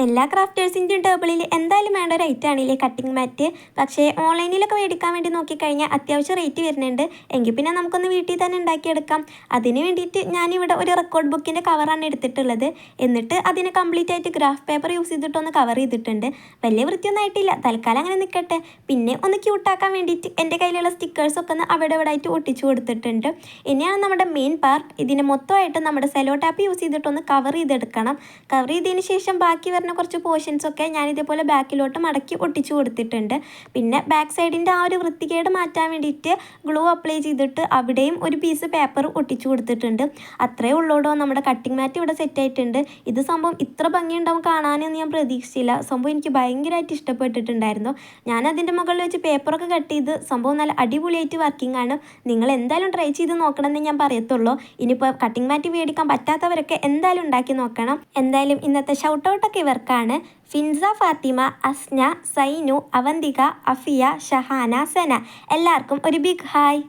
എല്ലാ ക്രാഫ്റ്റേഴ്സിൻ്റെയും ടേബിളിൽ എന്തായാലും വേണ്ട ഒരു ഐറ്റം ആണില്ലേ കട്ടിംഗ് മാറ്റ്. പക്ഷേ ഓൺലൈനിലൊക്കെ മേടിക്കാൻ വേണ്ടി നോക്കിക്കഴിഞ്ഞാൽ അത്യാവശ്യം റേറ്റ് വരുന്നുണ്ട്. എങ്കിൽ പിന്നെ നമുക്കൊന്ന് വീട്ടിൽ തന്നെ ഉണ്ടാക്കിയെടുക്കാം. അതിന് വേണ്ടിയിട്ട് ഞാനിവിടെ ഒരു റെക്കോർഡ് ബുക്കിൻ്റെ കവറാണ് എടുത്തിട്ടുള്ളത്. എന്നിട്ട് അതിനെ കംപ്ലീറ്റ് ആയിട്ട് ഗ്രാഫ് പേപ്പർ യൂസ് ചെയ്തിട്ടൊന്ന് കവർ ചെയ്തിട്ടുണ്ട്. വലിയ വൃത്തിയൊന്നും ആയിട്ടില്ല, തൽക്കാലം അങ്ങനെ നിൽക്കട്ടെ. പിന്നെ ഒന്ന് ക്യൂട്ടാക്കാൻ വേണ്ടിയിട്ട് എൻ്റെ കയ്യിലുള്ള സ്റ്റിക്കേഴ്സൊക്കെ ഒന്ന് അവിടെ ഇവിടെ ആയിട്ട് ഒട്ടിച്ചു കൊടുത്തിട്ടുണ്ട്. ഇനിയാണ് നമ്മുടെ മെയിൻ പാർട്ട്. ഇതിനെ മൊത്തമായിട്ട് നമ്മുടെ സെലോ ടാപ്പ് യൂസ് ചെയ്തിട്ടൊന്ന് കവർ ചെയ്തെടുക്കണം. കവർ ചെയ്തതിന് ശേഷം ബാക്കി കുറച്ച് പോർഷൻസൊക്കെ ഞാൻ ഇതേപോലെ ബാക്കിലോട്ട് മടക്കി ഒട്ടിച്ചു കൊടുത്തിട്ടുണ്ട്. പിന്നെ ബാക്ക് സൈഡിൻ്റെ ആ ഒരു വൃത്തികേട് മാറ്റാൻ വേണ്ടിയിട്ട് ഗ്ലൂ അപ്ലൈ ചെയ്തിട്ട് അവിടെയും ഒരു പീസ് പേപ്പർ ഒട്ടിച്ചു കൊടുത്തിട്ടുണ്ട്. അത്രേ ഉള്ളൂടോ, നമ്മുടെ കട്ടിംഗ് മാറ്റ് ഇവിടെ സെറ്റ് ആയിട്ടുണ്ട്. ഇത് സംഭവം ഇത്ര ഭംഗിയുണ്ടാവും കാണാനൊന്നും ഞാൻ പ്രതീക്ഷിച്ചില്ല. സംഭവം എനിക്ക് ഭയങ്കരമായിട്ട് ഇഷ്ടപ്പെട്ടിട്ടുണ്ടായിരുന്നു. ഞാൻ അതിൻ്റെ മുകളിൽ വെച്ച് പേപ്പറൊക്കെ കട്ട് ചെയ്ത് സംഭവം നല്ല അടിപൊളിയായിട്ട് വർക്കിംഗ് ആണ്. നിങ്ങൾ എന്തായാലും ട്രൈ ചെയ്ത് നോക്കണമെന്ന് ഞാൻ പറയത്തുള്ളൂ. ഇനിയിപ്പോൾ കട്ടിംഗ് മാറ്റ് മേടിക്കാൻ പറ്റാത്തവരൊക്കെ എന്തായാലും ഉണ്ടാക്കി നോക്കണം. എന്തായാലും ഇന്നത്തെ ഷൗട്ട് ഔട്ടൊക്കെ ഇവർക്കാണ്. ഫിൻസ, ഫാത്തിമ, അസ്ന, സൈനു, അവന്തിക, അഫിയ, ഷഹാന, സന, എല്ലാവർക്കും ഒരു ബിഗ് ഹായ്.